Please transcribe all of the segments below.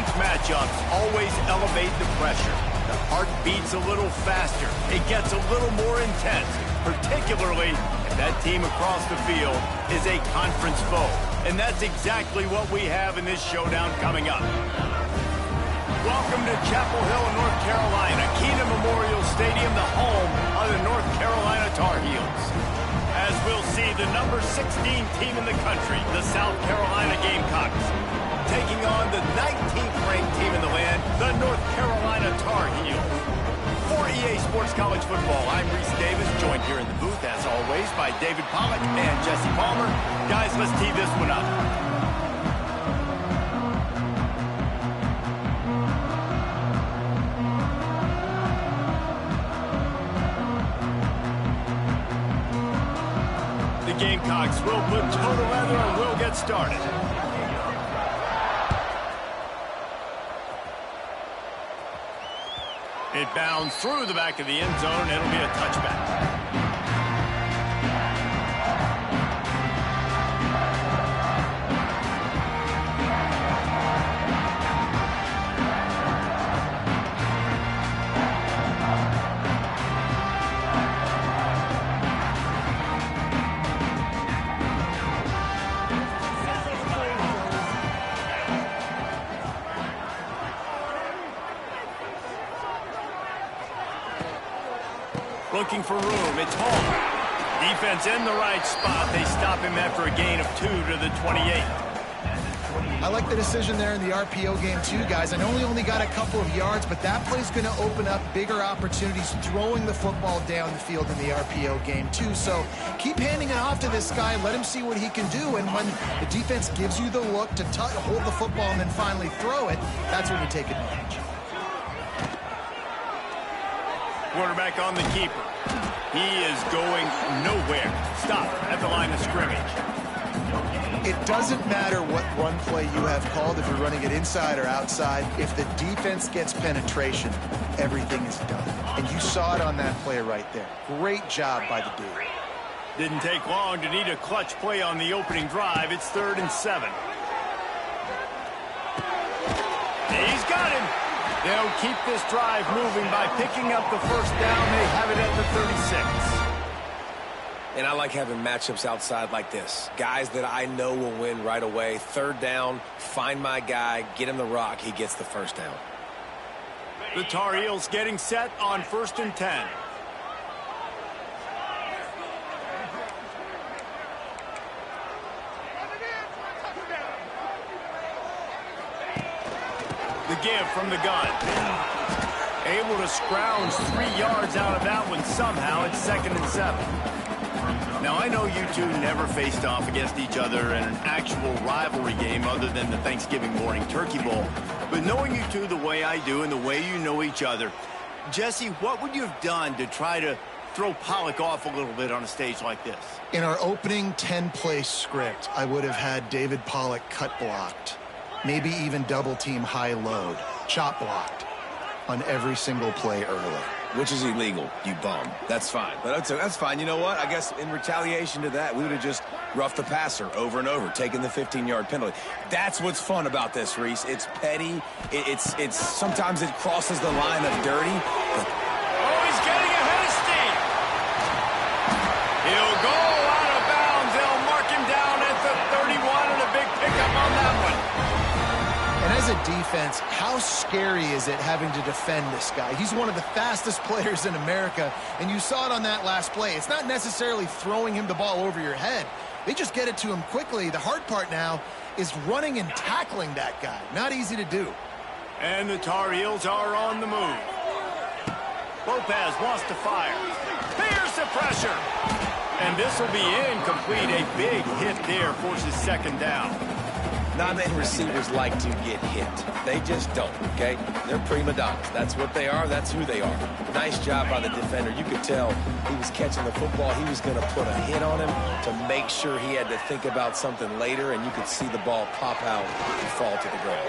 Conference matchups always elevate the pressure. The heart beats a little faster. It gets a little more intense, particularly if that team across the field is a conference foe. And that's exactly what we have in this showdown coming up. Welcome to Chapel Hill, North Carolina, Keenan Memorial Stadium, the home of the North Carolina Tar Heels. As we'll see, the number 16 team in the country, the South Carolina Gamecocks, taking on the 19th ranked team in the land, the North Carolina Tar Heels. For EA Sports College Football, I'm Reese Davis, joined here in the booth, as always, by David Pollack and Jesse Palmer. Guys, let's tee this one up. The Gamecocks will put toe to leather and we'll get started. It bounds through the back of the end zone. It'll be a touchback. Looking for room. It's home. Defense in the right spot. They stop him after a gain of 2 to the 28. I like the decision there in the RPO game too, guys. I know he only got a couple of yards, but that play's going to open up bigger opportunities throwing the football down the field in the RPO game too. So keep handing it off to this guy. Let him see what he can do. And when the defense gives you the look to hold the football and then finally throw it, that's when you take advantage. Quarterback on the keeper. He is going nowhere. Stop at the line of scrimmage. It doesn't matter what run play you have called, if you're running it inside or outside. If the defense gets penetration, everything is done. And you saw it on that play right there. Great job by the D. Didn't take long to need a clutch play on the opening drive. It's 3rd and 7. He's got him. They'll keep this drive moving by picking up the first down. They have it at the 36. And I like having matchups outside like this. Guys that I know will win right away. 3rd down, find my guy, get him the rock, he gets the first down. The Tar Heels getting set on 1st and 10. The give from the gun. Able to scrounge 3 yards out of that one somehow. It's 2nd and 7. Now, I know you two never faced off against each other in an actual rivalry game other than the Thanksgiving morning Turkey Bowl. But knowing you two the way I do and the way you know each other, Jesse, what would you have done to try to throw Pollack off a little bit on a stage like this? In our opening 10-play script, I would have had David Pollack cut blocked. Maybe even double team high load, chop blocked on every single play early. Which is illegal, you bum. That's fine. But that's fine. You know what? I guess in retaliation to that, we would have just roughed the passer over and over, taking the 15-yard penalty. That's what's fun about this, Reese. It's petty. It's sometimes it crosses the line of dirty. But oh, he's getting ahead of steam. He'll go out of bounds. They'll mark him down at the 31 and a big pickup on that one. And as a defense, how scary is it having to defend this guy? He's one of the fastest players in America, and you saw it on that last play. It's not necessarily throwing him the ball over your head. They just get it to him quickly. The hard part now is running and tackling that guy. Not easy to do. And the Tar Heels are on the move. Lopez wants to fire. There's the pressure. And this will be incomplete. A big hit there forces 2nd down. Not many receivers like to get hit. They just don't, okay? They're prima donnas. That's what they are. That's who they are. Nice job by the defender. You could tell he was catching the football. He was going to put a hit on him to make sure he had to think about something later, and you could see the ball pop out and fall to the ground.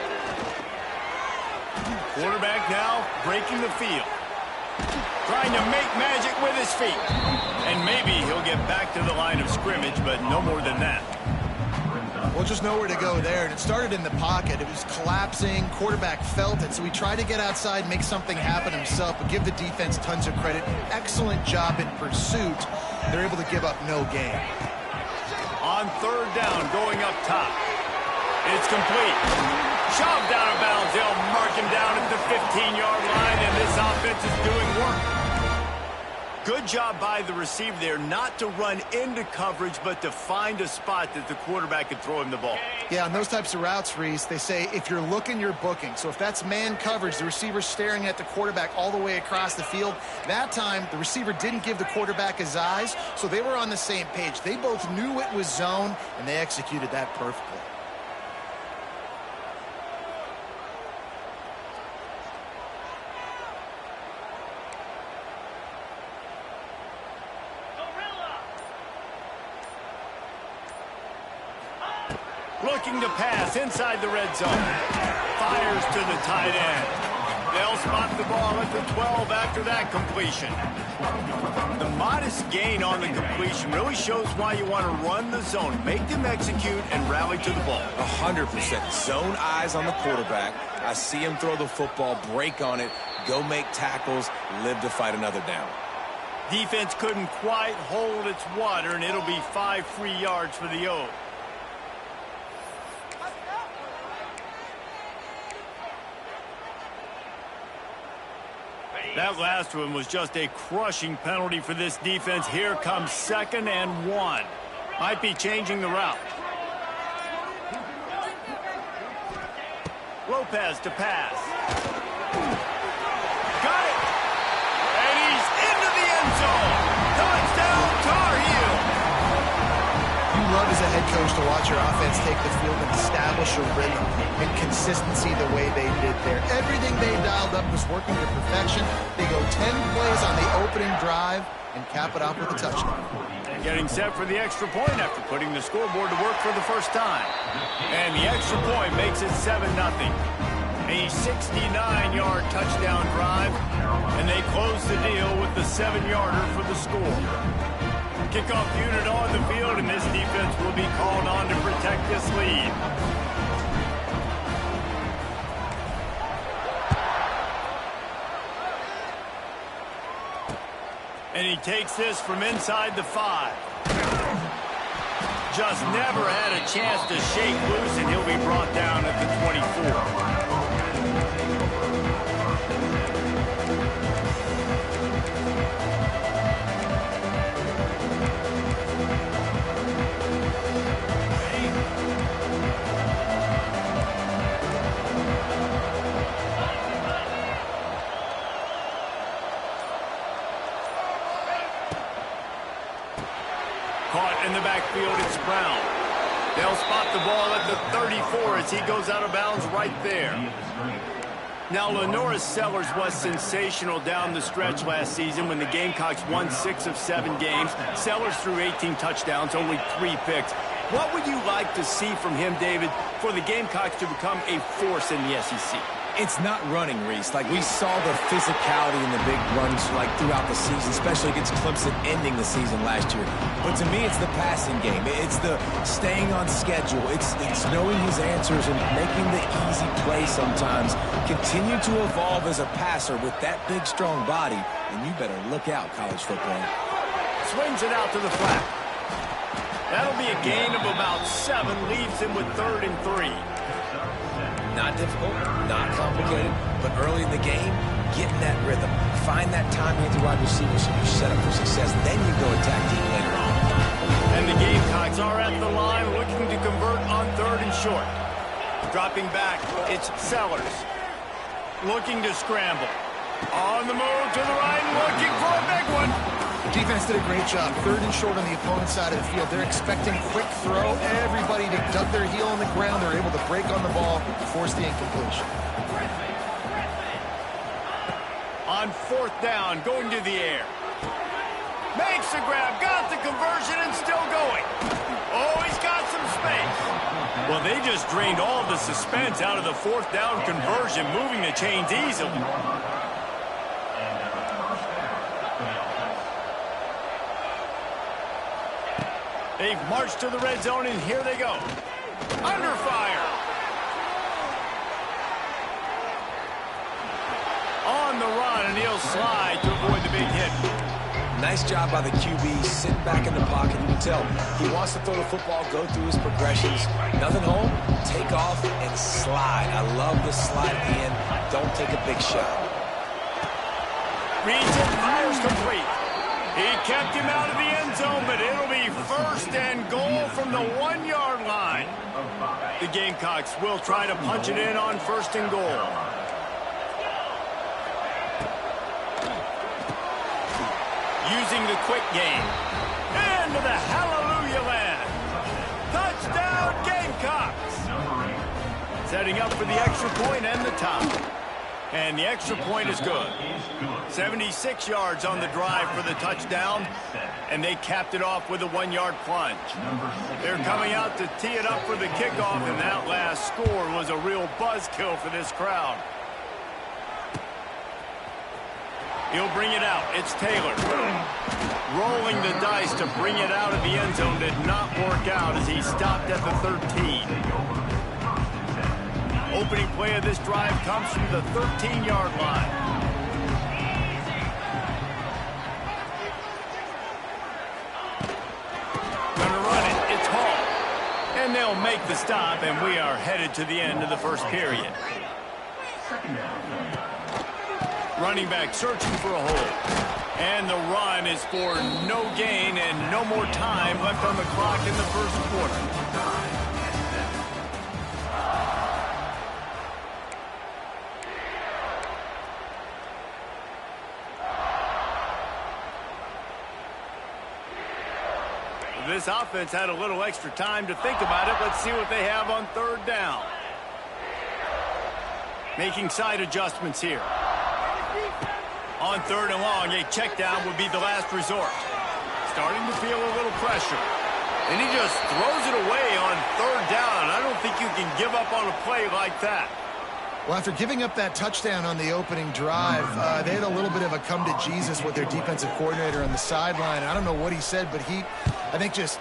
Quarterback now breaking the field. Trying to make magic with his feet. And maybe he'll get back to the line of scrimmage, but no more than that. Well, just nowhere to go there, and it started in the pocket. It was collapsing. Quarterback felt it, so he tried to get outside and make something happen himself, but give the defense tons of credit. Excellent job in pursuit. They're able to give up no gain. On third down, going up top. It's complete. Shoved out of bounds. They'll mark him down at the 15-yard line, and this offense is doing work. Good job by the receiver there not to run into coverage, but to find a spot that the quarterback could throw him the ball. Yeah, on those types of routes, Reese, they say if you're looking, you're booking. So if that's man coverage, the receiver's staring at the quarterback all the way across the field. That time, the receiver didn't give the quarterback his eyes, so they were on the same page. They both knew it was zone, and they executed that perfectly. Looking to pass inside the red zone. Fires to the tight end. They'll spot the ball at the 12 after that completion. The modest gain on the completion really shows why you want to run the zone. Make them execute and rally to the ball. 100%. Zone eyes on the quarterback. I see him throw the football, break on it, go make tackles, live to fight another down. Defense couldn't quite hold its water, and it'll be 5 free yards for the O. That last one was just a crushing penalty for this defense. Here comes 2nd and 1. Might be changing the route. Lopez to pass. Got it! And he's into the end zone. Touchdown, Tar Heel! You love as a head coach to watch your offense take the field and establish a rhythm and consistency the way they did there. Everything they dialed up was working to perfection. They go 10 plays on the opening drive and cap it off with a touchdown. Getting set for the extra point after putting the scoreboard to work for the first time. And the extra point makes it 7-0. A 69-yard touchdown drive, and they close the deal with the 7-yarder for the score. Kickoff unit on the field, and this defense will be called on to protect this lead. And he takes this from inside the 5. Just never had a chance to shake loose, and he'll be brought down at the 24. Caught in the backfield, it's Brown. They'll spot the ball at the 34 as he goes out of bounds right there. Now, Lenoris Sellers was sensational down the stretch last season when the Gamecocks won 6 of 7 games. Sellers threw 18 touchdowns, only 3 picks. What would you like to see from him, David, for the Gamecocks to become a force in the SEC? It's not running, Reese. Like, we saw the physicality in the big runs like throughout the season, especially against Clemson ending the season last year. But to me, it's the passing game. It's the staying on schedule. It's knowing his answers and making the easy play sometimes. Continue to evolve as a passer with that big, strong body, and you better look out, college football. Swings it out to the flat. That'll be a gain of about 7, leaves him with 3rd and 3. Not difficult, not complicated, but early in the game, get in that rhythm. Find that timing at the wide receiver so you're set up for success. Then you go attack deep later on. And the Gamecocks are at the line looking to convert on 3rd and short. Dropping back, it's Sellers. Looking to scramble. On the move to the right, looking for a big one. The defense did a great job. 3rd and short on the opponent's side of the field. They're expecting quick throw. Everybody to dug their heel on the ground. They're able to break on the ball, force the incompletion. On 4th down, going to the air. Makes the grab, got the conversion, and still going. Oh, he's got some space. Well, they just drained all the suspense out of the 4th down conversion, moving the chains easily. They've marched to the red zone, and here they go. Under fire. On the run, and he'll slide to avoid the big hit. Nice job by the QB, sitting back in the pocket. You can tell he wants to throw the football, go through his progressions. Nothing home, take off, and slide. I love the slide at the end. Don't take a big shot. Reads it, fires complete. He kept him out of the end zone, but it'll be first and goal from the 1-yard line. The Gamecocks will try to punch it in on first and goal. Using the quick game. Into the hallelujah land. Touchdown, Gamecocks. Setting up for the extra point and the tie. And the extra point is good. 76 yards on the drive for the touchdown. And they capped it off with a 1-yard plunge. They're coming out to tee it up for the kickoff, and that last score was a real buzzkill for this crowd. He'll bring it out. It's Taylor. Rolling the dice to bring it out of the end zone did not work out as he stopped at the 13. Opening play of this drive comes from the 13-yard line. Gonna run it. It's Hall. And they'll make the stop, and we are headed to the end of the first period. Running back searching for a hole. And the run is for no gain and no more time left on the clock in the first quarter. This offense had a little extra time to think about it. Let's see what they have on third down. Making side adjustments here. On third and long, a check down would be the last resort. Starting to feel a little pressure. And he just throws it away on third down. I don't think you can give up on a play like that. Well, after giving up that touchdown on the opening drive, they had a little bit of a come to Jesus with their defensive coordinator on the sideline. I don't know what he said, but he, I think, just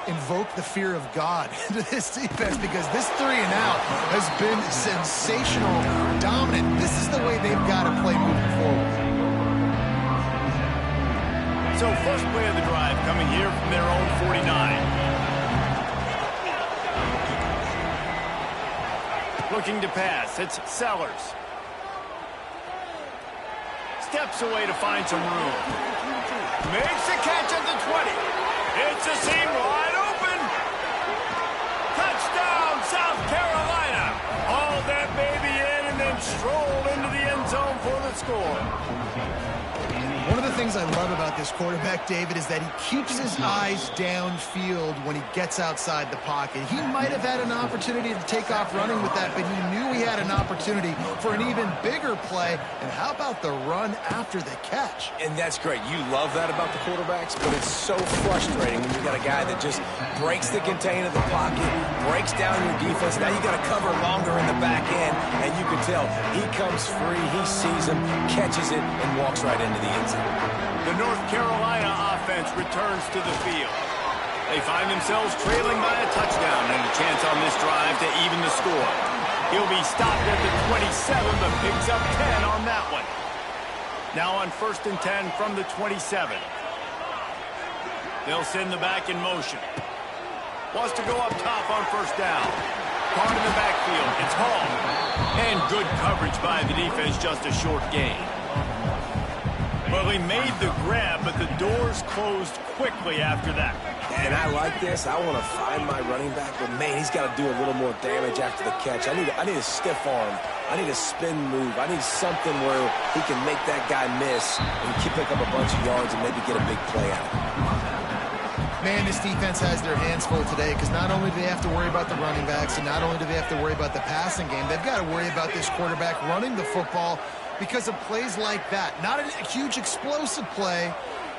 invoked the fear of God into this defense, because this 3-and-out has been sensational, dominant. This is the way they've got to play moving forward. So first play of the drive coming here from their own 49. Looking to pass. It's Sellers. Steps away to find some room. Makes the catch at the 20. It's a seam wide open. Touchdown, South Carolina. Hauled that baby in and then strolled into the end zone for the score. One of the things I love about this quarterback, David, is that he keeps his eyes downfield when he gets outside the pocket. He might have had an opportunity to take off running with that, but he knew he had an opportunity for an even bigger play. And how about the run after the catch? And that's great. You love that about the quarterbacks, but it's so frustrating when you got a guy that just breaks the contain of the pocket, breaks down your defense. Now you got to cover longer in the back end, and you can tell he comes free, he sees him, catches it, and walks right into the end zone. The North Carolina offense returns to the field. They find themselves trailing by a touchdown and a chance on this drive to even the score. He'll be stopped at the 27, but picks up 10 on that one. Now on 1st and 10 from the 27. They'll send the back in motion. Wants to go up top on first down. Caught in the backfield. It's Hall. And good coverage by the defense, just a short gain. Well, he made the grab, but the doors closed quickly after that. And I like this. I want to find my running back, but man, he's got to do a little more damage after the catch. I need a stiff arm. I need a spin move. I need something where he can make that guy miss and pick up a bunch of yards and maybe get a big play out. Man, this defense has their hands full today, because not only do they have to worry about the running backs, and not only do they have to worry about the passing game, they've got to worry about this quarterback running the football because of plays like that. Not a huge explosive play,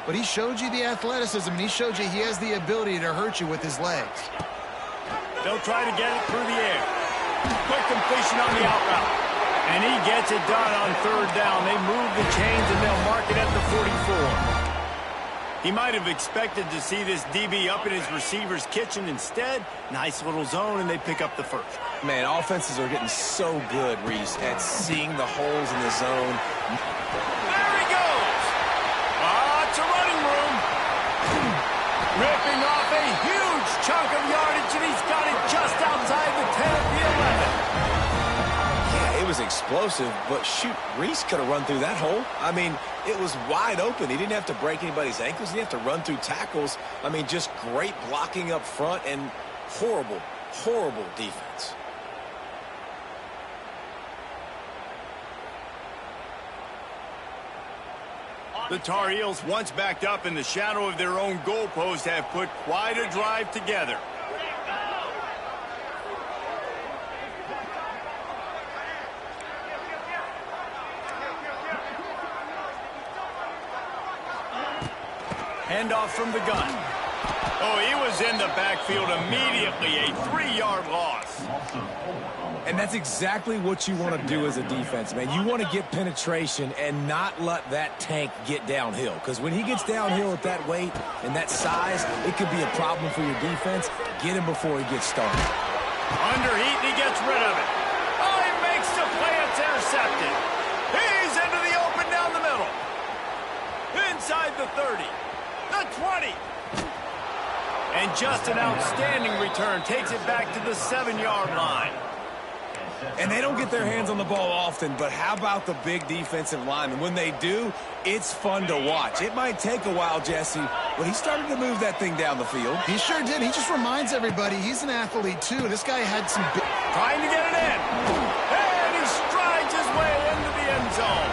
but he showed you the athleticism, and he showed you he has the ability to hurt you with his legs. They'll try to get it through the air. Quick completion on the out route. And he gets it done on third down. They move the chains, and they'll mark it at the 44. He might have expected to see this DB up in his receiver's kitchen. Instead, nice little zone, and they pick up the first. Man, offenses are getting so good, Reese, at seeing the holes in the zone. There he goes! It's a running room. Ripping off a huge chunk of yardage, and he's got it just outside the 10 of the 11. Yeah, it was explosive, but shoot, Reese could have run through that hole. I mean, it was wide open. He didn't have to break anybody's ankles. He didn't have to run through tackles. I mean, just great blocking up front and horrible, horrible defense. The Tar Heels, once backed up in the shadow of their own goalpost, have put quite a drive together. Handoff from the gun. Oh, he was in the backfield immediately. A 3-yard loss. And that's exactly what you want to do as a defense, man. You want to get penetration and not let that tank get downhill. Because when he gets downhill at that weight and that size, it could be a problem for your defense. Get him before he gets started. Underheat, and he gets rid of it. Oh, he makes the play. It's intercepted. He's into the open down the middle. Inside the 30. The 20. And just an outstanding return. Takes it back to the 7-yard line. And they don't get their hands on the ball often, but how about the big defensive line? And when they do, it's fun to watch. It might take a while, Jesse, but he started to move that thing down the field. He sure did. He just reminds everybody he's an athlete, too. This guy had some big... Trying to get it in. And he strides his way into the end zone.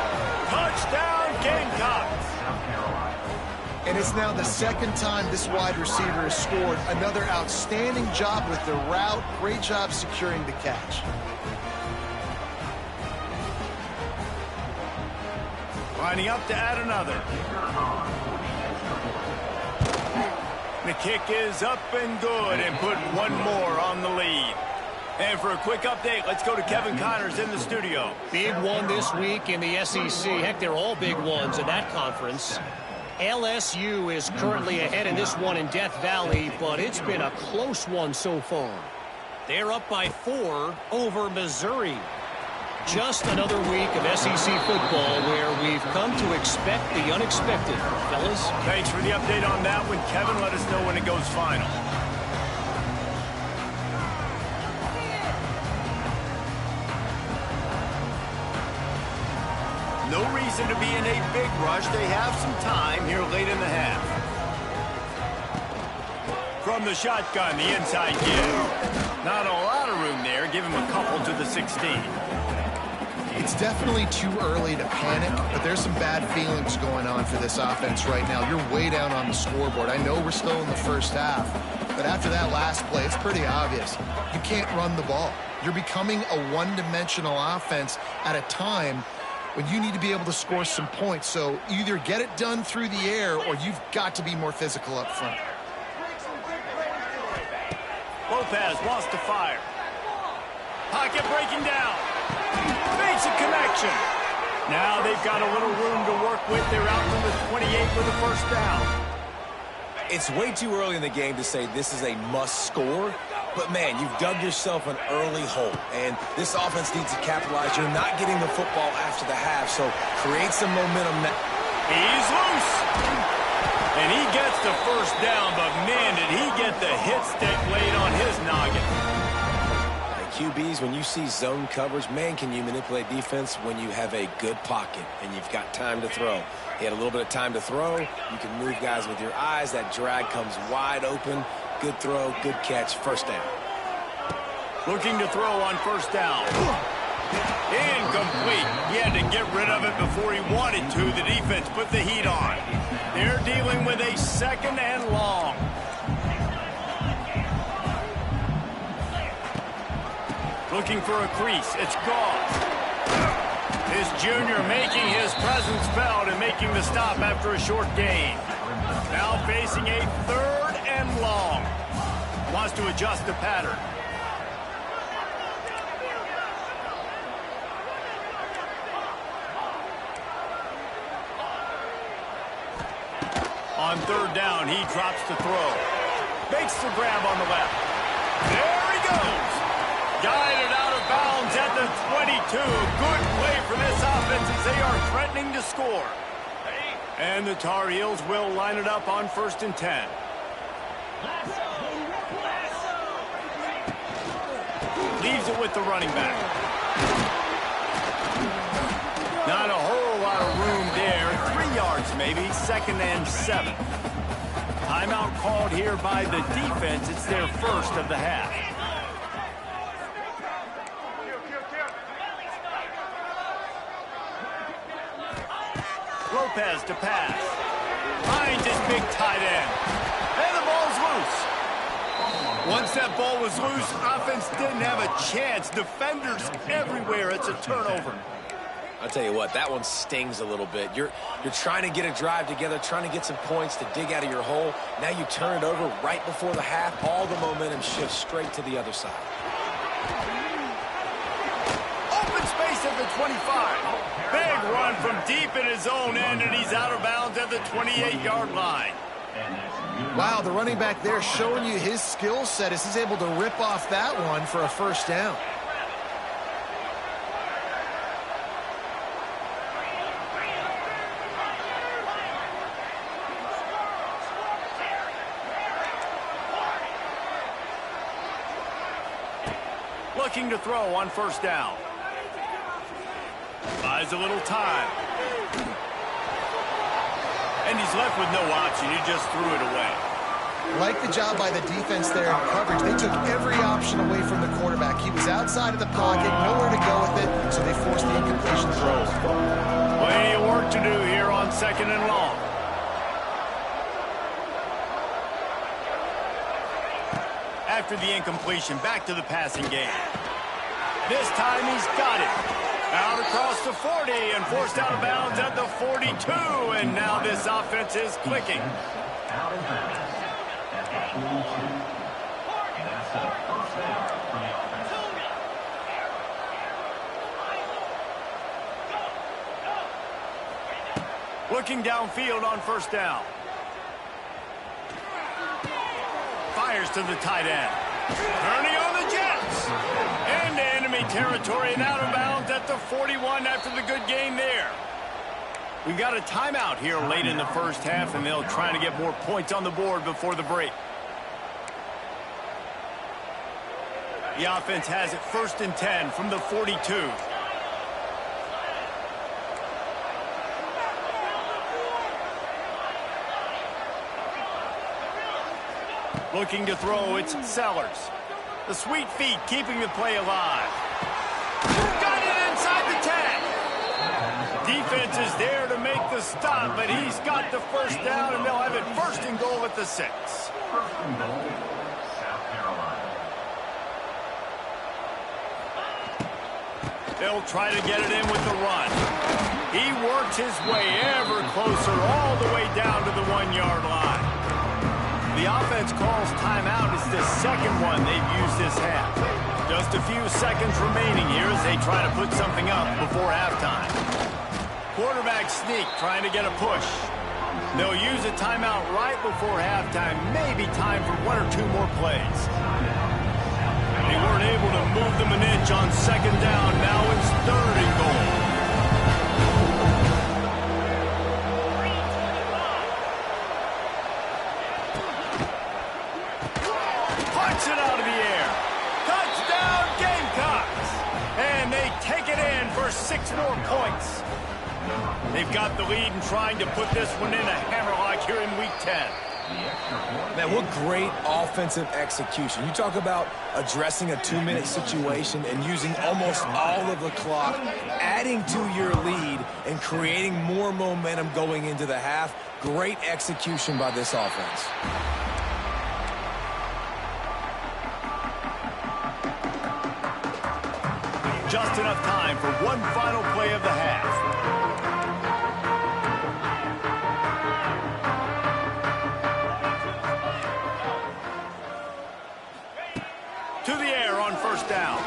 Touchdown, Gamecocks. And it's now the second time this wide receiver has scored. Another outstanding job with the route. Great job securing the catch. Lining up to add another. The kick is up and good, and put one more on the lead. And for a quick update, let's go to Kevin Connors in the studio. Big one this week in the SEC. Heck, they're all big ones in that conference. LSU is currently ahead in this one in Death Valley, but it's been a close one so far. They're up by 4 over Missouri. Just another week of SEC football where we've come to expect the unexpected, fellas. Thanks for the update on that one, Kevin. Let us know when it goes final. No reason to be in a big rush. They have some time here late in the half. From the shotgun, the inside give. Not a lot of room there. Give him a couple to the 16. It's definitely too early to panic, but there's some bad feelings going on for this offense right now. You're way down on the scoreboard. I know we're still in the first half, but after that last play, it's pretty obvious. You can't run the ball. You're becoming a one-dimensional offense at a time when you need to be able to score some points. So either get it done through the air or you've got to be more physical up front. Lopez wants to fire. Pocket breaking down. Makes a connection. Now they've got a little room to work with. They're out to the 28 with a first down. It's way too early in the game to say this is a must score, but man, you've dug yourself an early hole, and this offense needs to capitalize. You're not getting the football after the half, so create some momentum now. He's loose. And he gets the first down, but man, did he get the hit stick laid on his noggin. QBs, when you see zone coverage, man, can you manipulate defense when you have a good pocket and you've got time to throw. He had a little bit of time to throw. You can move guys with your eyes. That drag comes wide open. Good throw, good catch, first down. Looking to throw on first down. Incomplete. He had to get rid of it before he wanted to. The defense put the heat on. They're dealing with a second and long. Looking for a crease. It's gone. This junior making his presence felt and making the stop after a short gain. Now facing a third and long. Wants to adjust the pattern. On On third down, he drops to throw. Makes the grab on the left. There he goes. Guided out of bounds at the 22. Good play for this offense as they are threatening to score. And the Tar Heels will line it up on 1st and 10. Leaves it with the running back. Not a whole lot of room there. 3 yards maybe. 2nd and 7. Timeout called here by the defense. It's their first of the half. Lopez to pass. Finds his big tight end. And the ball's loose. Once that ball was loose, offense didn't have a chance. Defenders everywhere. It's a turnover. I'll tell you what, that one stings a little bit. You're trying to get a drive together, trying to get some points to dig out of your hole. Now you turn it over right before the half. All the momentum shifts straight to the other side. Open space at the 25. Big run from deep in his own end, and he's out of bounds at the 28-yard line. Wow, the running back there showing you his skill set as he's able to rip off that one for a first down. Looking to throw on 1st down. Buys a little time. And he's left with no option. He just threw it away. Like the job by the defense there in coverage. They took every option away from the quarterback. He was outside of the pocket, nowhere to go with it, so they forced the incompletion throws. Plenty of work to do here on 2nd and long. After the incompletion, back to the passing game. This time he's got it. Out across the 40 and forced out of bounds at the 42. And now this offense is clicking. Looking downfield on 1st down. Fires to the tight end. Turning on the Jets. Into enemy territory and out of bounds at the 41 after the good gain there. We've got a timeout here late in the first half, and they'll try to get more points on the board before the break. The offense has it 1st and 10 from the 42. Looking to throw, it's Sellers. The sweet feet keeping the play alive. Got it inside the 10. Defense is there to make the stop, but he's got the first down, and they'll have it 1st and goal at the 6. They'll try to get it in with the run. He works his way ever closer all the way down to the 1-yard line. The offense calls timeout. It's the 2nd one they've used this half. Just a few seconds remaining here as they try to put something up before halftime. Quarterback sneak trying to get a push. They'll use a timeout right before halftime. Maybe time for 1 or 2 more plays. They weren't able to move them an inch on 2nd down. Now it's 3rd and goal. Punch it out of the air. Touchdown Gamecocks. And they take it in for 6 more points. They've got the lead and trying to put this one in a hammerlock here in Week 10. Man, what great offensive execution. You talk about addressing a 2-minute situation and using almost all of the clock, adding to your lead and creating more momentum going into the half. Great execution by this offense. Just enough time for one final play of the half. To the air on 1st down.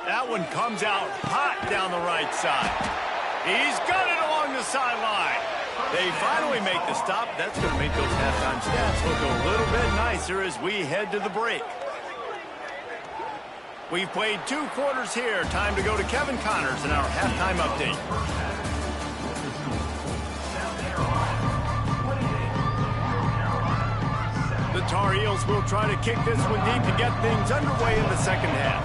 That one comes out hot down the right side. He's got it along the sideline. They finally make the stop. That's going to make those halftime stats look a little bit nicer as we head to the break. We've played 2 quarters here. Time to go to Kevin Connors in our halftime update. The Tar Heels will try to kick this one deep to get things underway in the second half.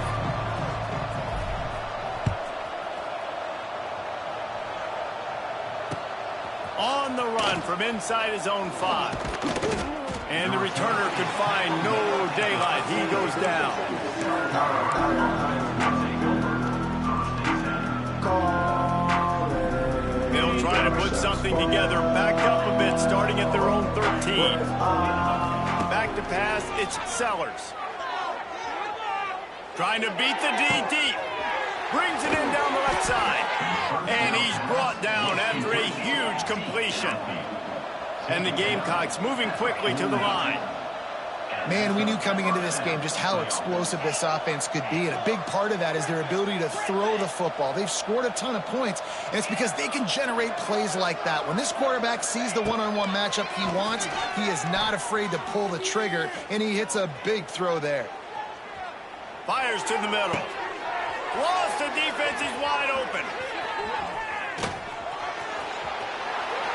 On the run from inside his own 5. And the returner could find no daylight. He goes down. They'll try to put something together, back up a bit, starting at their own 13. Back to pass, it's Sellers. Trying to beat the D deep. Brings it in down the left side. And he's brought down after a huge completion. And the Gamecocks moving quickly to the line. Man, we knew coming into this game just how explosive this offense could be, and a big part of that is their ability to throw the football. They've scored a ton of points, and it's because they can generate plays like that. When this quarterback sees the one-on-one matchup he wants, he is not afraid to pull the trigger, and he hits a big throw there. Fires to the middle. Lost the defense, he's wide open.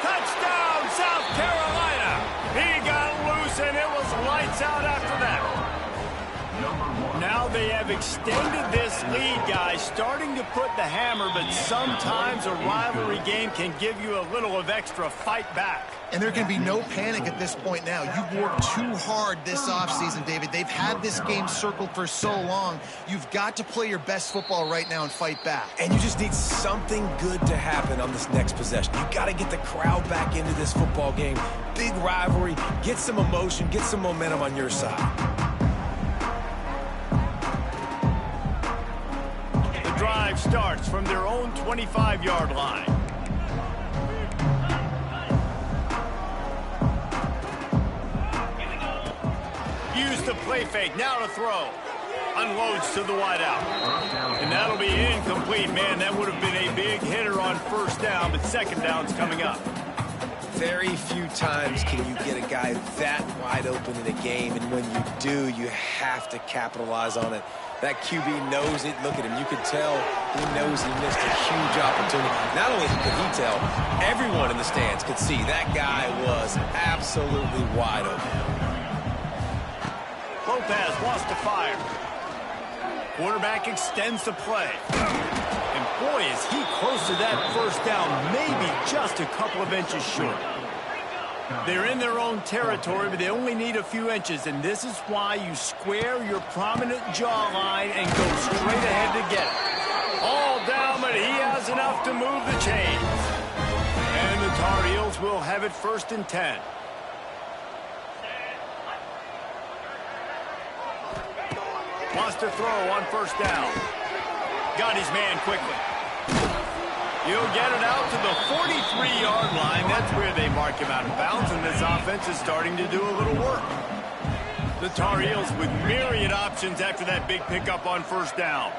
Touchdown, South Carolina. He got loose, and it was lights out after that. Now they have extended this lead, guys, starting to put the hammer, but sometimes a rivalry game can give you a little of extra fight back. And there can be no panic at this point now. You've worked too hard this offseason, David. They've had this game circled for so long. You've got to play your best football right now and fight back. And you just need something good to happen on this next possession. You got to get the crowd back into this football game. Big rivalry. Get some emotion. Get some momentum on your side. The drive starts from their own 25-yard line. Use the play fake, now to throw. Unloads to the wideout. And that'll be incomplete, man. That would have been a big hitter on first down, but second down's coming up. Very few times can you get a guy that wide open in a game, and when you do, you have to capitalize on it. That QB knows it. Look at him. You could tell he knows he missed a huge opportunity. Not only could he tell, everyone in the stands could see that guy was absolutely wide open. Lopez wants to fire. Quarterback extends the play. And boy, is he close to that first down, maybe just a couple of inches short. They're in their own territory, but they only need a few inches, and this is why you square your prominent jawline and go straight ahead to get it. All down, but he has enough to move the chains. And the Tar Heels will have it 1st and 10. Wants to throw on first down. Got his man quickly. He'll get it out to the 43-yard line. That's where they mark him out of bounds, and this offense is starting to do a little work. The Tar Heels with myriad options after that big pickup on first down.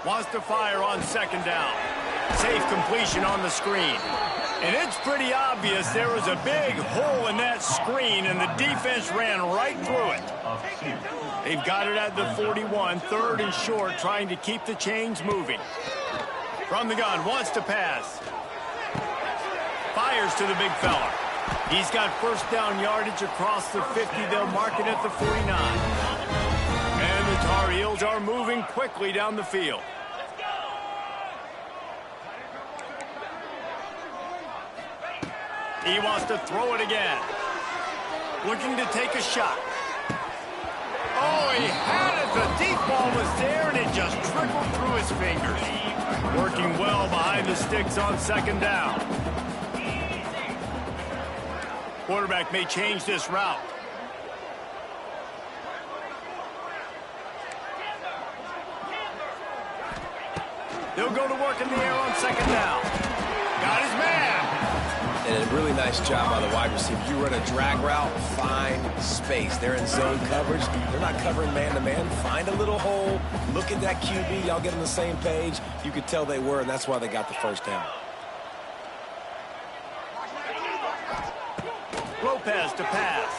Wants to fire on second down. Safe completion on the screen. And it's pretty obvious there was a big hole in that screen, and the defense ran right through it. They've got it at the 41, 3rd and short, trying to keep the chains moving. From the gun, wants to pass. Fires to the big fella. He's got first down yardage across the 50. They'll mark it at the 49. And the Tar Heels are moving quickly down the field. He wants to throw it again. Looking to take a shot. Oh, he had it. The deep ball was there, and it just trickled through his fingers. Working well behind the sticks on second down. Quarterback may change this route. They'll go to work in the air on second down. Got his man. And a really nice job by the wide receiver. You run a drag route, find space. They're in zone coverage. They're not covering man-to-man. Find a little hole. Look at that QB. Y'all get on the same page. You could tell they were, and that's why they got the first down. Lopez to pass.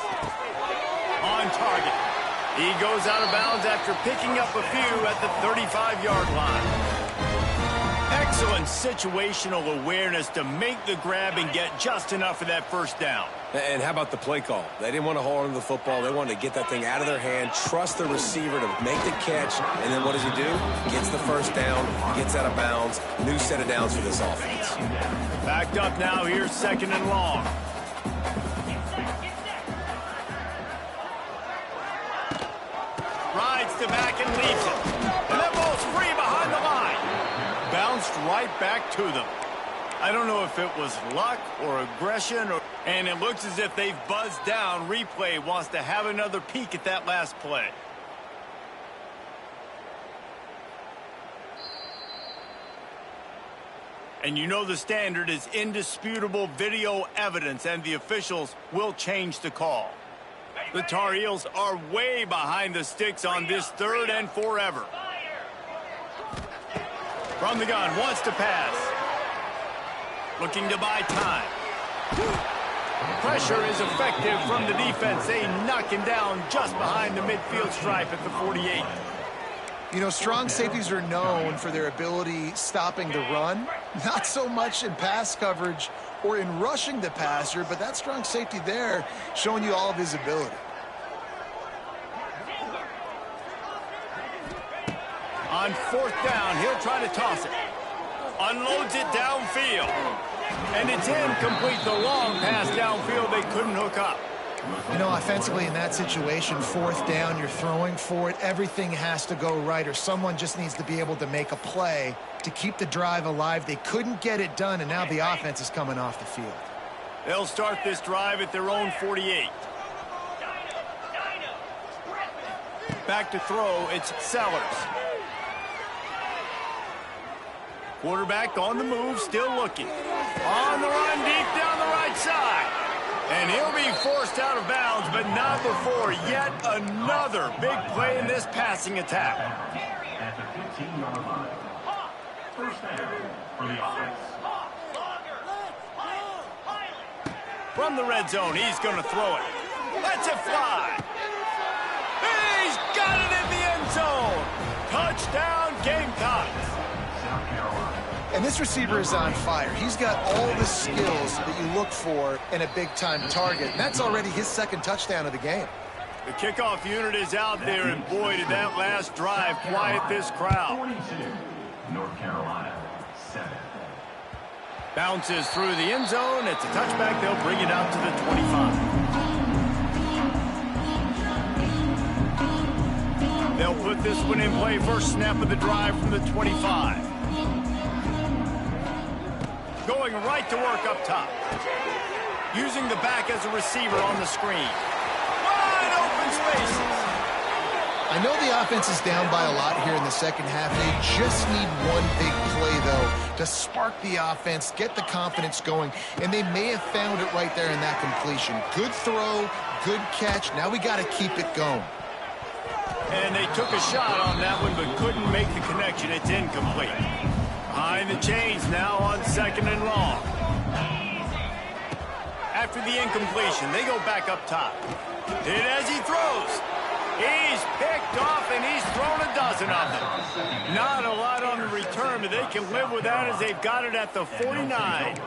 On target. He goes out of bounds after picking up a few at the 35-yard line. Excellent situational awareness to make the grab and get just enough of that first down. And how about the play call? They didn't want to hold on to the football. They wanted to get that thing out of their hand, trust the receiver to make the catch, and then what does he do? Gets the first down, gets out of bounds. New set of downs for this offense. Backed up now, here's 2nd and long. Rides to back and leaves it. And that ball's free behind the line. Bounced right back to them. I don't know if it was luck or aggression, and it looks as if they've buzzed down. Replay wants to have another peek at that last play. And you know the standard is indisputable video evidence, and the officials will change the call. The Tar Heels are way behind the sticks on this 3rd and forever. From the gun, wants to pass. Looking to buy time. Pressure is effective from the defense. They knock him down just behind the midfield stripe at the 48. You know, strong safeties are known for their ability stopping the run. Not so much in pass coverage or in rushing the passer, but that strong safety there showing you all of his ability. On 4th down, he'll try to toss it. Unloads it downfield. And it's incomplete. The long pass downfield, they couldn't hook up. You know, offensively in that situation, 4th down, you're throwing for it. Everything has to go right, or someone just needs to be able to make a play to keep the drive alive. They couldn't get it done, and now the offense is coming off the field. They'll start this drive at their own 48. Back to throw, it's Sellers. Quarterback on the move, still looking. On the run, deep down the right side. And he'll be forced out of bounds, but not before yet another big play in this passing attack. At the 15-yard line. First down for the offense. From the red zone, he's going to throw it. Lets it fly. He's got it in the end zone. Touchdown, Gamecocks. And this receiver is on fire. He's got all the skills that you look for in a big-time target. And that's already his 2nd touchdown of the game. The kickoff unit is out there, and boy, did that last drive quiet this crowd. 42, North Carolina, 7. Bounces through the end zone. It's a touchback. They'll bring it out to the 25. They'll put this one in play. First snap of the drive from the 25. Going right to work up top. Using the back as a receiver on the screen. Wide open spaces. I know the offense is down by a lot here in the 2nd half. They just need one big play, though, to spark the offense, get the confidence going, and they may have found it right there in that completion. Good throw, good catch. Now we got to keep it going. And they took a shot on that one, but couldn't make the connection. It's incomplete. Behind the chains now on 2nd and long. After the incompletion, they go back up top. Did as he throws. He's picked off, and he's thrown a dozen of them. Not a lot on the return, but they can live with that as they've got it at the 49.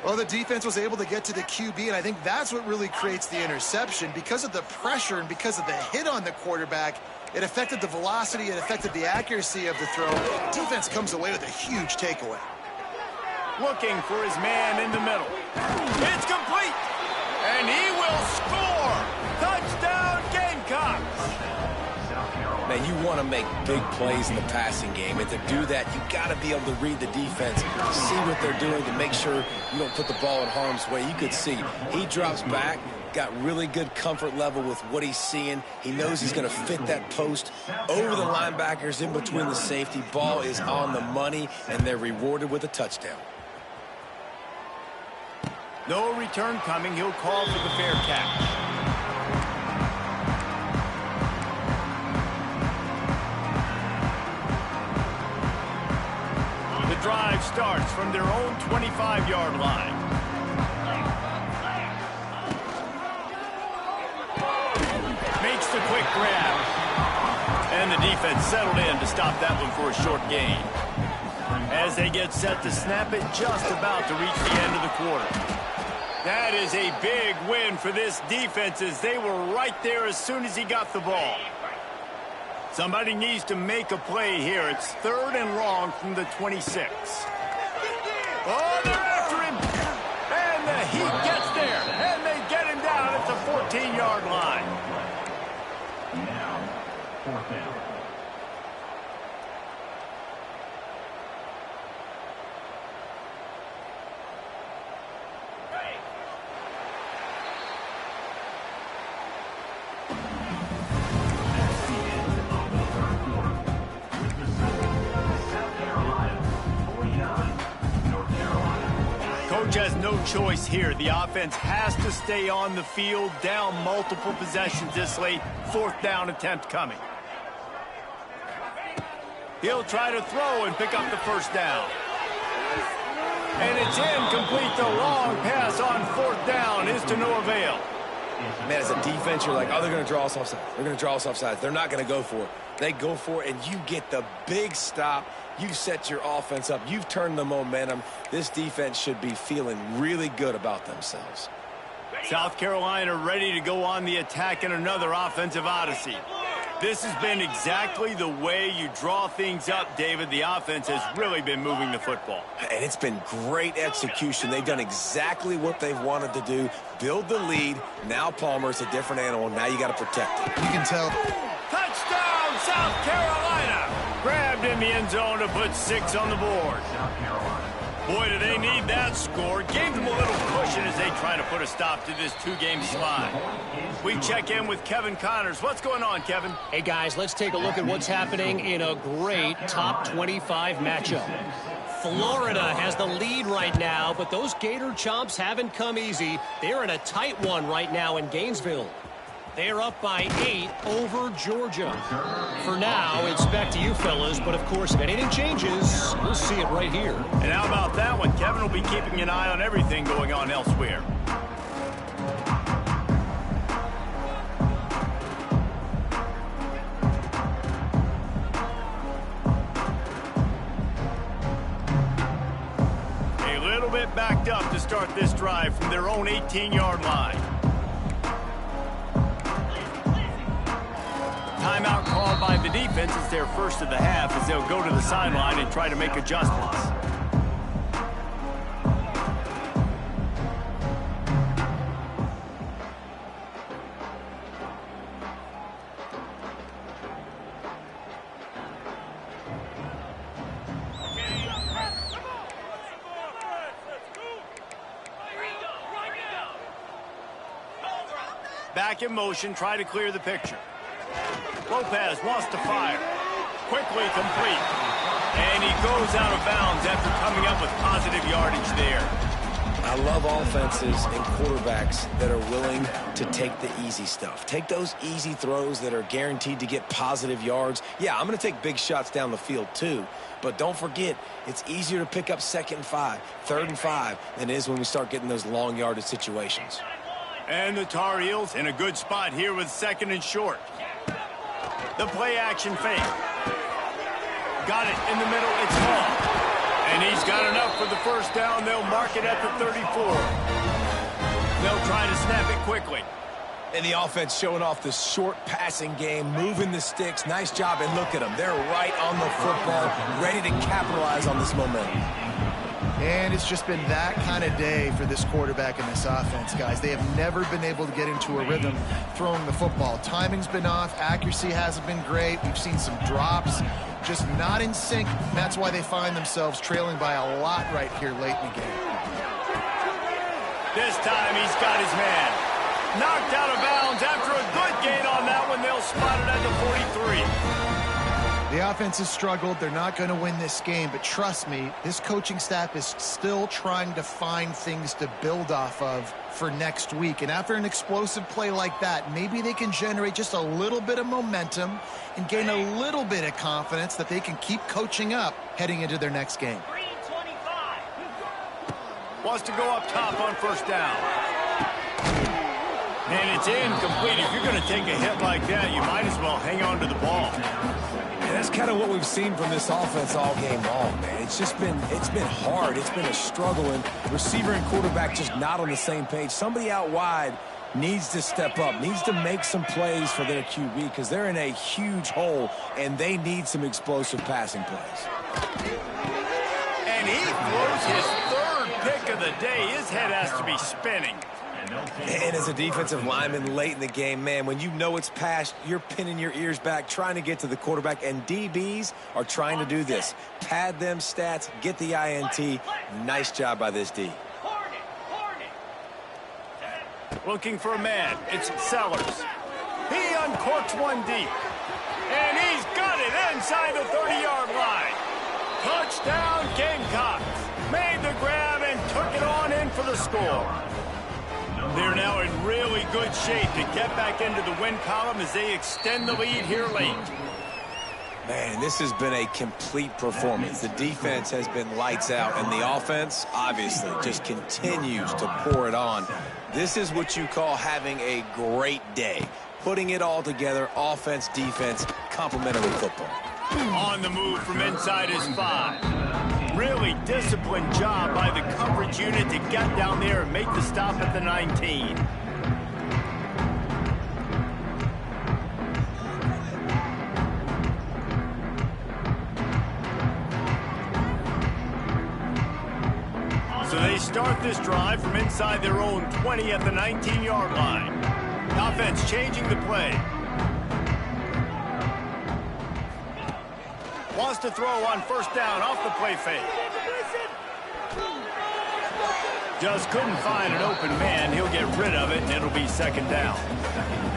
Well, the defense was able to get to the QB, and I think that's what really creates the interception. Because of the pressure and because of the hit on the quarterback, it affected the velocity, it affected the accuracy of the throw. Defense comes away with a huge takeaway. Looking for his man in the middle. It's complete, and he will score. Touchdown, Gamecocks. Man, you want to make big plays in the passing game, and to do that, you got to be able to read the defense, see what they're doing to make sure you don't put the ball in harm's way. You could see he drops back, got really good comfort level with what he's seeing. He knows he's going to fit that post over the linebackers in between the safety. Ball is on the money, and they're rewarded with a touchdown. No return coming. He'll call for the fair catch. The drive starts from their own 25-yard line. Makes the quick grab. And the defense settled in to stop that one for a short gain. As they get set to snap it, just about to reach the end of the quarter. That is a big win for this defense as they were right there as soon as he got the ball. Somebody needs to make a play here. It's 3rd and long from the 26. Oh, they're after him. And he gets there. And they get him down at the 14-yard line. Now, 4th down. Coach has no choice here. The offense has to stay on the field, down multiple possessions this late. 4th down attempt coming. He'll try to throw and pick up the 1st down. And it's incomplete. The long pass on 4th down is to no avail. Man, as a defense, you're like, oh, they're going to draw us offside. They're going to draw us offside. They're not going to go for it. They go for it, and you get the big stop. You've set your offense up. You've turned the momentum. This defense should be feeling really good about themselves. South Carolina ready to go on the attack in another offensive odyssey. This has been exactly the way you draw things up, David. The offense has really been moving the football. And it's been great execution. They've done exactly what they've wanted to do. Build the lead. Now Palmer's a different animal. Now you got to protect it. You can tell. Touchdown, South Carolina! Grabbed in the end zone to put 6 on the board. South Carolina. Boy, do they need that score. Gave them a little cushion as they try to put a stop to this 2-game slide. We check in with Kevin Connors. What's going on, Kevin? Hey, guys, let's take a look at what's happening in a great top 25 matchup. Florida has the lead right now, but those Gator Chomps haven't come easy. They're in a tight one right now in Gainesville. They're up by 8 over Georgia. For now, it's back to you fellas, but of course, if anything changes, we'll see it right here. And how about that one? Kevin will be keeping an eye on everything going on elsewhere. A little bit backed up to start this drive from their own 18-yard line. Timeout called by the defense. It's their first of the half as they'll go to the sideline and try to make adjustments. Back in motion, try to clear the picture. Lopez wants to fire. Quickly complete. And he goes out of bounds after coming up with positive yardage there. I love offenses and quarterbacks that are willing to take the easy stuff. Take those easy throws that are guaranteed to get positive yards. Yeah, I'm going to take big shots down the field too. But don't forget, it's easier to pick up 2nd and 5, 3rd and 5 than it is when we start getting those long yardage situations. And the Tar Heels in a good spot here with 2nd and short. The play action fake. Got it in the middle. It's Hall. And he's got enough for the 1st down. They'll mark it at the 34. They'll try to snap it quickly. And the offense showing off the short passing game, moving the sticks. Nice job, and look at them. They're right on the football, ready to capitalize on this momentum. And it's just been that kind of day for this quarterback and this offense, guys. They have never been able to get into a rhythm throwing the football. Timing's been off. Accuracy hasn't been great. We've seen some drops, just not in sync. And that's why they find themselves trailing by a lot right here late in the game. This time he's got his man. Knocked out of bounds after a good gain on that one. They'll spot it at the 43. The offense has struggled. They're not going to win this game, but trust me, this coaching staff is still trying to find things to build off of for next week. And after an explosive play like that, maybe they can generate just a little bit of momentum and gain a little bit of confidence that they can keep coaching up heading into their next game. Wants to go up top on first down. And it's incomplete. If you're going to take a hit like that, you might as well hang on to the ball. And that's kind of what we've seen from this offense all game long, man. It's been hard. It's been a struggle, and receiver and quarterback just not on the same page. Somebody out wide needs to step up, needs to make some plays for their QB because they're in a huge hole, and they need some explosive passing plays. And he throws his third pick of the day. His head has to be spinning. And as a defensive lineman late in the game, man, when you know it's past, you're pinning your ears back, trying to get to the quarterback, and DBs are trying to do this. Pad them stats, get the INT. Nice job by this D. Looking for a man. It's Sellers. He uncorks one deep. And he's got it inside the 30-yard line. Touchdown Gamecocks. Made the grab and took it on in for the score. They're now in really good shape to get back into the win column as they extend the lead here late. Man, this has been a complete performance. The defense has been lights out, and the offense, obviously, just continues to pour it on. This is what you call having a great day. Putting it all together, offense, defense, complementary football. On the move from inside his 5. Really disciplined job by the coverage unit to get down there and make the stop at the 19. So they start this drive from inside their own 20 at the 19-yard line. Offense changing the play. Wants to throw on first down off the play fake. Just couldn't find an open man. He'll get rid of it, and it'll be second down.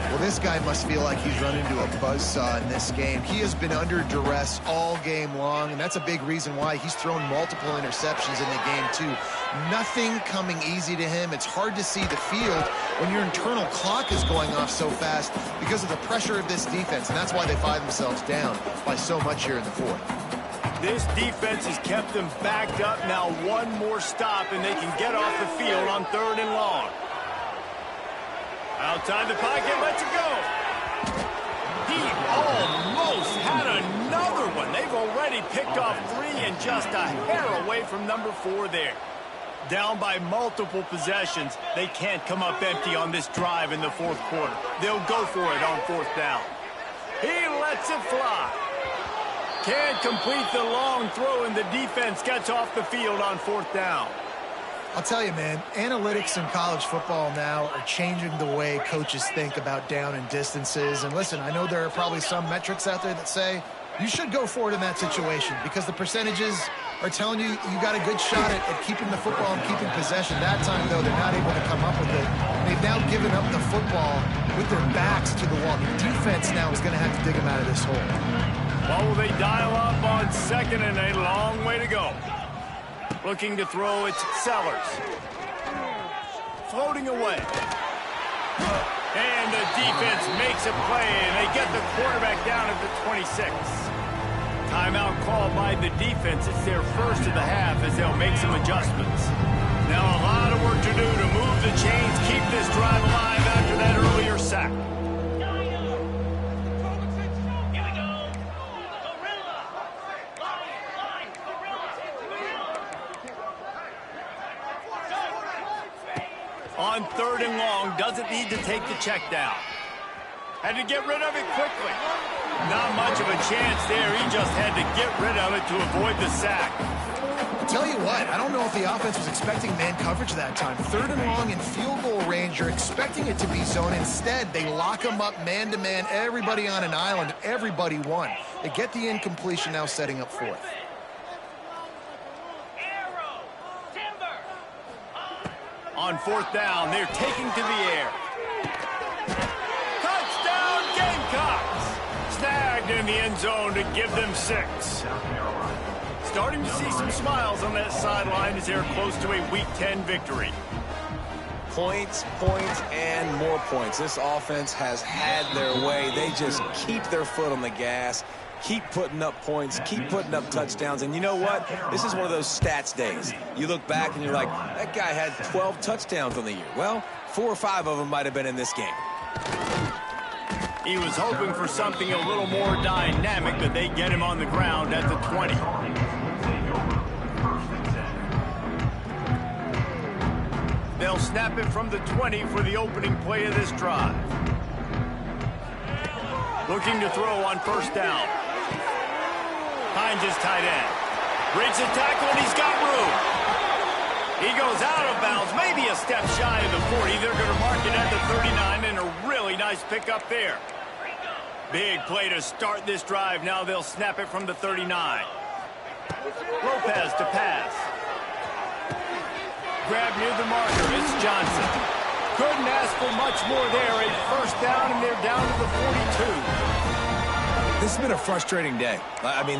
Well, this guy must feel like he's run into a buzzsaw in this game. He has been under duress all game long, and that's a big reason why he's thrown multiple interceptions in the game, too. Nothing coming easy to him. It's hard to see the field when your internal clock is going off so fast because of the pressure of this defense, and that's why they find themselves down by so much here in the fourth. This defense has kept them backed up. Now one more stop, and they can get off the field on 3rd and long. Outside the pocket, lets it go. He almost had another one. They've already picked off 3 and just a hair away from number 4 there. Down by multiple possessions. They can't come up empty on this drive in the 4th quarter. They'll go for it on 4th down. He lets it fly. Can't complete the long throw, and the defense gets off the field on 4th down. I'll tell you, man, analytics in college football now are changing the way coaches think about down and distances. And listen, I know there are probably some metrics out there that say you should go for it in that situation because the percentages are telling you you got a good shot at keeping the football and keeping possession. That time, though, they're not able to come up with it. They've now given up the football with their backs to the wall. The defense now is going to have to dig them out of this hole. Well, will they dial up on 2nd and a long way to go? Looking to throw, it's Sellers. Floating away. And the defense makes a play, and they get the quarterback down at the 26. Timeout called by the defense. It's their first of the half as they'll make some adjustments. Now a lot of work to do to move the chains, keep this drive alive after that earlier sack. On 3rd and long, doesn't need to take the check down. Had to get rid of it quickly. Not much of a chance there. He just had to get rid of it to avoid the sack. I'll tell you what, I don't know if the offense was expecting man coverage that time. 3rd and long in field goal range, you're expecting it to be zone. Instead, they lock them up man-to-man, everybody on an island, everybody won. They get the incompletion, now setting up 4th. On 4th down, they're taking to the air. Touchdown, Gamecocks! Snag dragged in the end zone to give them 6. Starting to see some smiles on that sideline as they're close to a Week 10 victory. Points, points, and more points. This offense has had their way. They just keep their foot on the gas, keep putting up points, keep putting up touchdowns. And you know what? This is one of those stats days. You look back and you're like, that guy had 12 touchdowns on the year. Well, 4 or 5 of them might have been in this game. He was hoping for something a little more dynamic, but they get him on the ground at the 20. They'll snap it from the 20 for the opening play of this drive. Looking to throw on first down. Hines is tight end. Breaks the tackle, and he's got room. He goes out of bounds, maybe a step shy of the 40. They're going to mark it at the 39, and a really nice pickup there. Big play to start this drive. Now they'll snap it from the 39. Lopez to pass. Grab near the marker. It's Johnson. Couldn't ask for much more there. A first down, and they're down to the 42. This has been a frustrating day. I mean,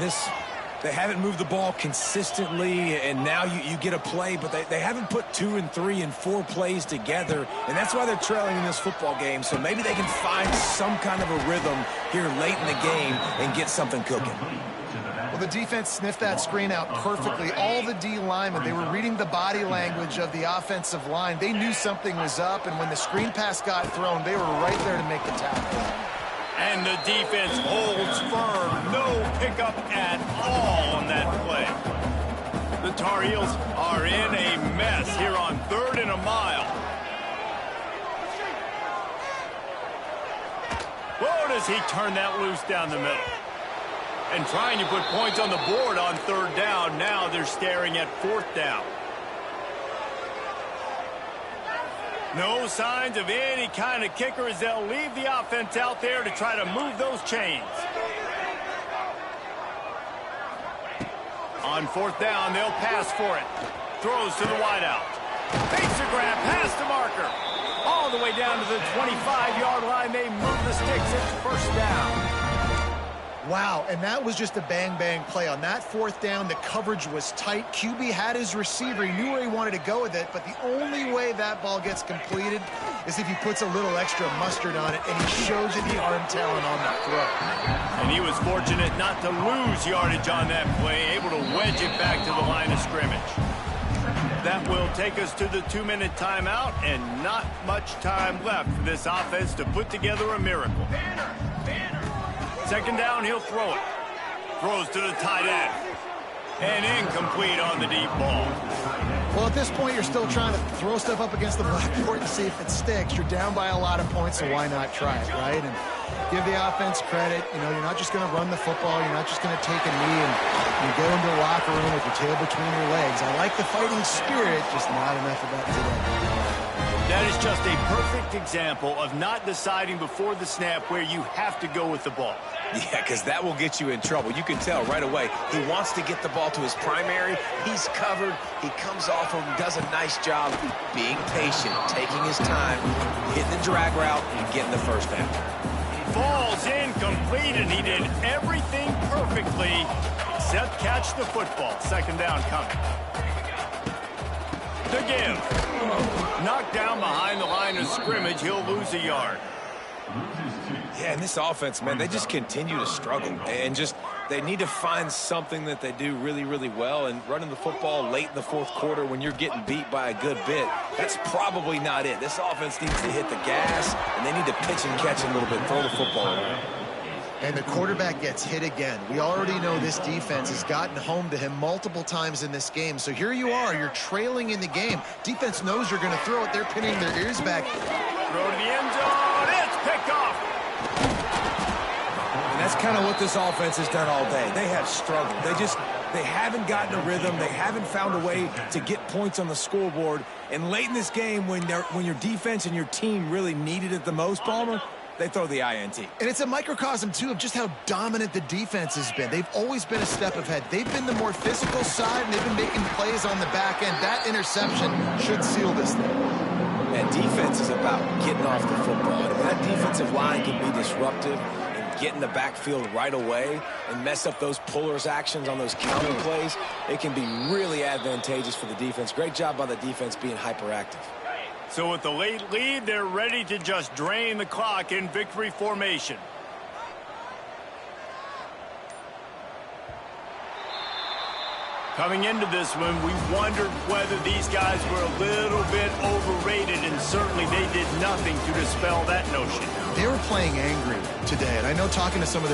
they haven't moved the ball consistently, and now you get a play, but they haven't put 2 and 3 and 4 plays together, and that's why they're trailing in this football game. So maybe they can find some kind of a rhythm here late in the game and get something cooking. Well, the defense sniffed that screen out perfectly. All the D linemen, they were reading the body language of the offensive line. They knew something was up, and when the screen pass got thrown, they were right there to make the tackle. And the defense holds firm. No pickup at all on that play. The Tar Heels are in a mess here on 3rd and a mile. Whoa, does he turn that loose down the middle? And trying to put points on the board on 3rd down. Now they're staring at 4th down. No signs of any kind of kicker as they'll leave the offense out there to try to move those chains. On 4th down, they'll pass for it. Throws to the wideout. Fakes the grab, pass to marker. All the way down to the 25-yard line. They move the sticks. It's first down. Wow, and that was just a bang-bang play. On that 4th down, the coverage was tight. QB had his receiver. He knew where he wanted to go with it, but the only way that ball gets completed is if he puts a little extra mustard on it, and he shows you the arm talent on the throw. And he was fortunate not to lose yardage on that play, able to wedge it back to the line of scrimmage. That will take us to the 2-minute timeout, and not much time left for this offense to put together a miracle. 2nd down, he'll throw it. Throws to the tight end. And incomplete on the deep ball. Well, at this point, you're still trying to throw stuff up against the blackboard and see if it sticks. You're down by a lot of points, so why not try it, right? And give the offense credit. You know, you're not just going to run the football. You're not just going to take a knee and you go into the locker room with your tail between your legs. I like the fighting spirit, just not enough of that today. That is just a perfect example of not deciding before the snap where you have to go with the ball. Yeah, because that will get you in trouble. You can tell right away he wants to get the ball to his primary. He's covered. He comes off him, does a nice job being patient, taking his time, hitting the drag route, and getting the first down. Falls incomplete, and he did everything perfectly except catch the football. 2nd down coming. To give. Knocked down behind the line of scrimmage. He'll lose a yard. Yeah, and this offense, man, they just continue to struggle. And just, they need to find something that they do really, really well. And running the football late in the 4th quarter when you're getting beat by a good bit, that's probably not it. This offense needs to hit the gas, and they need to pitch and catch a little bit, throw the football around. And the quarterback gets hit again. We already know this defense has gotten home to him multiple times in this game. So here you are, you're trailing in the game. Defense knows you're going to throw it. They're pinning their ears back. Throw to the end zone. It's picked off. And that's kind of what this offense has done all day. They have struggled. They haven't gotten a rhythm. They haven't found a way to get points on the scoreboard. And late in this game, when your defense and your team really needed it the most, Palmer, they throw the INT. And it's a microcosm, too, of just how dominant the defense has been. They've always been a step ahead. They've been the more physical side, and they've been making plays on the back end. That interception should seal this thing. And defense is about getting off the football. And that defensive line can be disruptive and get in the backfield right away and mess up those pullers actions on those counter plays, it can be really advantageous for the defense. Great job by the defense being hyperactive. So with the late lead, they're ready to just drain the clock in victory formation. Coming into this one, we wondered whether these guys were a little bit overrated, and certainly they did nothing to dispel that notion. They were playing angry today, and I know talking to some of their